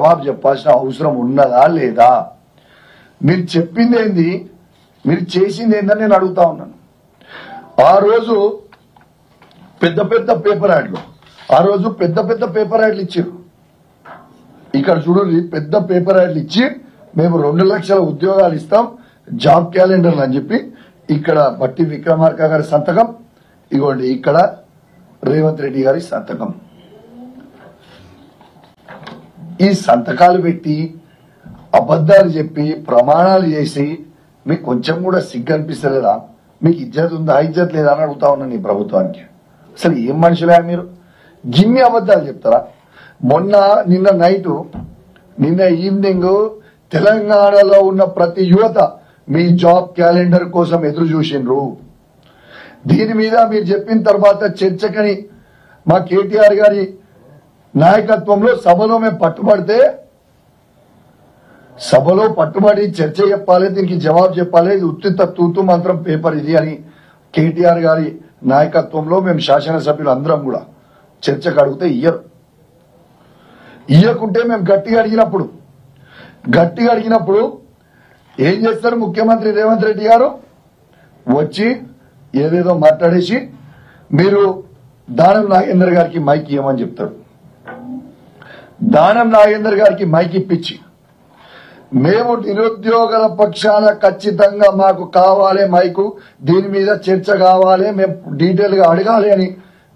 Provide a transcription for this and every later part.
జవాబు చెప్పాల్సిన అవసరం ఉన్నదా లేదా? మీరు చెప్పింది ఏంది, మీరు చేసింది ఏందని నేను అడుగుతా ఉన్నాను. ఆ రోజు పెద్ద పెద్ద పేపర్ యాడ్లు ఇచ్చారు. ఇక్కడ చూడండి, పెద్ద పేపర్ యాడ్లు ఇచ్చి మేము 2 లక్షల ఉద్యోగాలు ఇస్తాం, జాబ్ క్యాలెండర్లు అని చెప్పి ఇక్కడ బట్టి విక్రమార్క గారి సంతకం, ఇగోండి ఇక్కడ రేవంత్ రెడ్డి గారి సంతకం. ఈ సంతకాలు పెట్టి అబద్దాలు చెప్పి ప్రమాణాలు చేసి మీకు కొంచెం కూడా సిగ్గు అనిపిస్తలేదా? మీకు ఇజ్జత్ ఉందా, ఇజ్జత్ లేదా అని అడుగుతా ఉన్నాను ఈ ప్రభుత్వానికి. అసలు ఏం మనుషులే మీరు? గిన్ని అబద్దాలు చెప్తారా? నిన్న ఈవినింగ్ తెలంగాణలో ఉన్న ప్రతి యువత మీ జాబ్ క్యాలెండర్ కోసం ఎదురు చూసిండ్రు. దీని మీద మీరు చెప్పిన తర్వాత చర్చకని మా కేటీఆర్ గారి నాయకత్వంలో సభలో మేము పట్టుబడి చర్చ చెప్పాలి, దీనికి జవాబు చెప్పాలి, ఇది ఉత్తిత తూతు మంత్రం పేపర్ ఇది అని కేటీఆర్ గారి నాయకత్వంలో మేము శాసనసభ్యులు అందరం కూడా చర్చకు అడిగితే ఇయ్యకుంటే మేము గట్టిగా అడిగినప్పుడు ఏం చేస్తారు? ముఖ్యమంత్రి రేవంత్ రెడ్డి గారు వచ్చి ఏదేదో మాట్లాడేసి మీరు దానం నాగేందర్ గారికి మైక్ ఇవ్వమని చెప్తారు. దానం నాగేందర్ గారికి మైక్ ఇప్పించి మేము నిరుద్యోగుల పక్షాన ఖచ్చితంగా మాకు కావాలి మైకు, దీని మీద చర్చ కావాలి, మేము డీటెయిల్ గా అడగాలి అని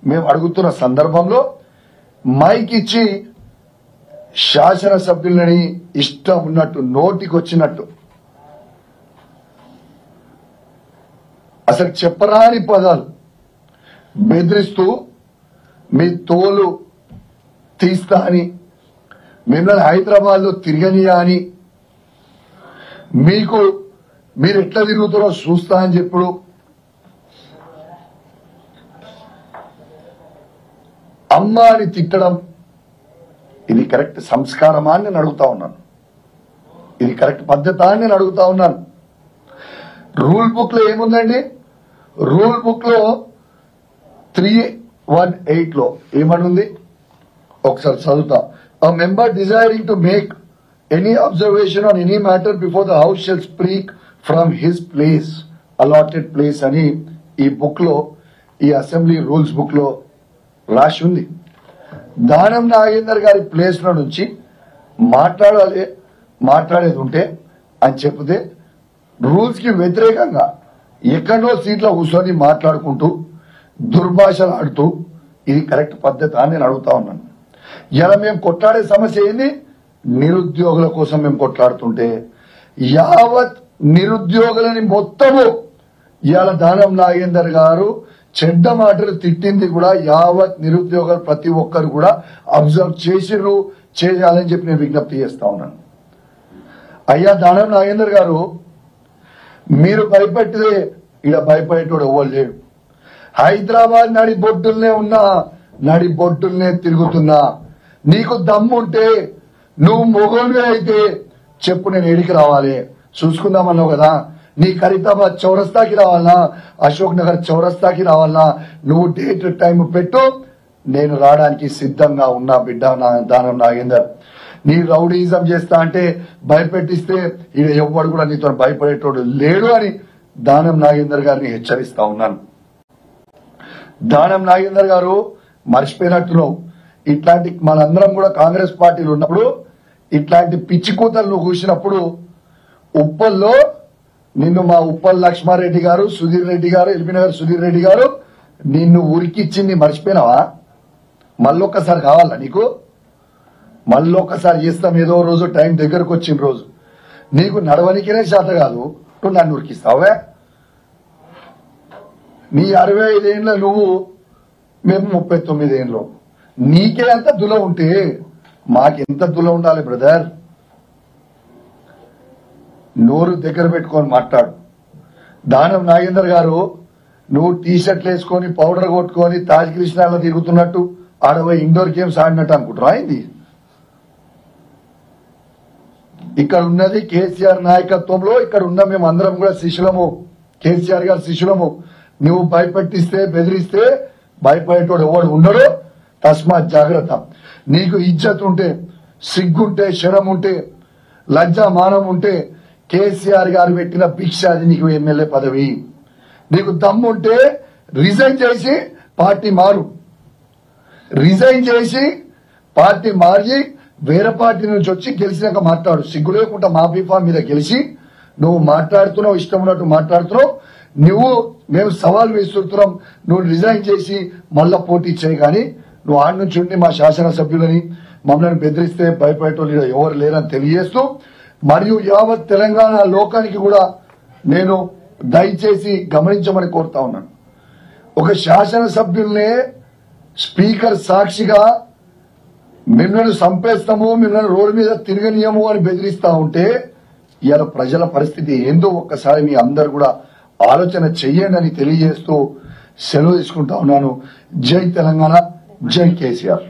మేము అడుగుతున్న సందర్భంలో మైక్ ఇచ్చి శాసనసభ్యులని ఇష్టం ఉన్నట్టు నోటికొచ్చినట్టు అసలు చెప్పరాని పదాలు బెదిరిస్తూ మీ తోలు తీస్తా అని, మిమ్మల్ని హైదరాబాద్ లో తిరగనియా అని, మీరు ఎట్లా తిరుగుతారో చూస్తా అని చెప్పుడు అమ్మ అని తిట్టడం, ఇది కరెక్ట్ సంస్కారమా అని నేను అడుగుతా ఉన్నాను. ఇది కరెక్ట్ పద్ధత అని నేను అడుగుతా ఉన్నాను. రూల్ బుక్ లో ఏముందండి? రూల్ బుక్ లో 318 లో ఏమనుంది ఒకసారి చదువుతా. A member desiring to make any observation on any matter before the house shall speak from his place, allotted place అని ఈ బుక్ లో, ఈ అసెంబ్లీ రూల్స్ బుక్ లో రాసి ఉంది. దానం నాగేందర్ గారి ప్లేస్ లో నుంచి మాట్లాడేది ఉంటే అని చెప్తే రూల్స్ కి వ్యతిరేకంగా ఎక్కడో సీట్లో కూర్చొని మాట్లాడుకుంటూ దుర్భాషలు ఆడుతూ ఇది కరెక్ట్ పద్ధతి అని నేను అడుగుతా ఉన్నాను. ఇలా మేము కొట్లాడే సమస్య ఏంది? నిరుద్యోగుల కోసం మేము కొట్లాడుతుంటే యావత్ నిరుద్యోగులని మొత్తము ఇవాళ దానం నాగేందర్ గారు చెడ్డ మాటలు తిట్టింది కూడా యావత్ నిరుద్యోగులు ప్రతి ఒక్కరు కూడా అబ్జర్వ్ చేయాలని చెప్పి నేను విజ్ఞప్తి చేస్తా ఉన్నాను. అయ్యా దానం నాగేందర్ గారు, మీరు భయపెట్టితే ఇక్కడ భయపడేటోడు ఎవరు లేడు. హైదరాబాద్ నడిబొడ్డుల్నే తిరుగుతున్నా. నీకు దమ్ముంటే నువ్వు మొగోనివే అయితే చెప్పు, నేను ఏడికి రావాలి చూసుకుందామన్నావు కదా. నీ ఖరీదాబాద్ చౌరస్తాకి రావాలనా, అశోక్ నగర్ చౌరస్తాకి రావాలనా, నువ్వు డేట్ టైం పెట్టు, నేను రావడానికి సిద్ధంగా ఉన్నా బిడ్డ దానం నాగేందర్. నీ రౌడీజం చేస్తా అంటే భయపెట్టిస్తే ఈడ ఎవ్వడు కూడా నీతో భయపడేటోడు లేడు అని దానం నాగేందర్ గారిని హెచ్చరిస్తా ఉన్నాను. దానం నాగేందర్ గారు మర్చిపోయినట్టున్నావు. ఇట్లాంటి మనందరం కూడా కాంగ్రెస్ పార్టీలు ఉన్నప్పుడు ఇట్లాంటి పిచ్చి కూతలు నువ్వు కూసినప్పుడు ఉప్పల్లో నిన్ను మా ఉప్పల్ లక్ష్మారెడ్డి గారు, సుధీర్ రెడ్డి గారు, ఎల్బీనగర్ సుధీర్ రెడ్డి గారు నిన్ను ఉరికిచ్చింది మర్చిపోయినావా? మళ్ళొక్కసారి కావాలా నీకు? మళ్ళొక్కసారి చేస్తాం ఏదో రోజు, టైం దగ్గరకు వచ్చిన రోజు. నీకు నడవనికినే చేత కాదు, నువ్వు నన్ను ఉరికిస్తావే. నీ 65 ఏళ్ళ నువ్వు, మేము 39 ఏళ్ళు. నీకే అంత దుల ఉంటే మాకెంత దుల ఉండాలి బ్రదర్? నోరు దగ్గర పెట్టుకొని మాట్లాడు. దానం నాగేందర్ గారు, నువ్వు టీ షర్ట్లు వేసుకొని పౌడర్ కొట్టుకొని తాజ్ కృష్ణాలో తిరుగుతున్నట్టు ఆడపోయి ఇండోర్ గేమ్స్ ఆడినట్టు అనుకుంటారా? అయింది ఇక్కడ ఉన్నది కేసీఆర్ నాయకత్వంలో, ఇక్కడ ఉన్న మేము అందరం కూడా శిష్యులము, కేసీఆర్ గారి శిష్యులము. నువ్వు భయపెట్టిస్తే బెదిరిస్తే భయపడేటోడు ఎవడు ఉండడు. తస్మాత్ జాగ్రత్త. నీకు ఇజ్జత్ ఉంటే సిగ్గుంటే శరం ఉంటే లజ్జ మానం ఉంటే కేసీఆర్ గారు పెట్టిన భిక్ష అది నీకు ఎమ్మెల్యే పదవి. నీకు దమ్ముంటే రిజైన్ చేసి పార్టీ మారు. రిజైన్ చేసి పార్టీ మారి వేరే పార్టీ నుంచి వచ్చి గెలిచినాక మాట్లాడు. సిగ్గు లేకుండా మా బీఫా మీద గెలిచి నువ్వు మాట్లాడుతున్నావు, ఇష్టం ఉన్నట్టు మాట్లాడుతున్నావు. మేము సవాల్ విసురుతున్నాం, నువ్వు రిజైన్ చేసి మళ్ళా పోటీ చేయి. కానీ నువ్వు ఆడి నుంచి ఉండి మా శాసనసభ్యులని మమ్మల్ని బెదిరిస్తే భయపడేటోళ్ళు ఎవరు లేరని తెలియజేస్తూ, మరియు యావత్ తెలంగాణ లోకానికి కూడా నేను దయచేసి గమనించమని కోరుతా ఉన్నాను. ఒక శాసనసభ్యుల్నే స్పీకర్ సాక్షిగా మిమ్మల్ని చంపేస్తాము, మిమ్మల్ని రోడ్డు మీద తిరగనీయము అని బెదిరిస్తా ఉంటే ఇవాళ ప్రజల పరిస్థితి ఏందో ఒక్కసారి మీ అందరు కూడా ఆలోచన చెయ్యండి అని తెలియజేస్తూ సెలవు తీసుకుంటా ఉన్నాను. జై తెలంగాణ, జై కేసీఆర్.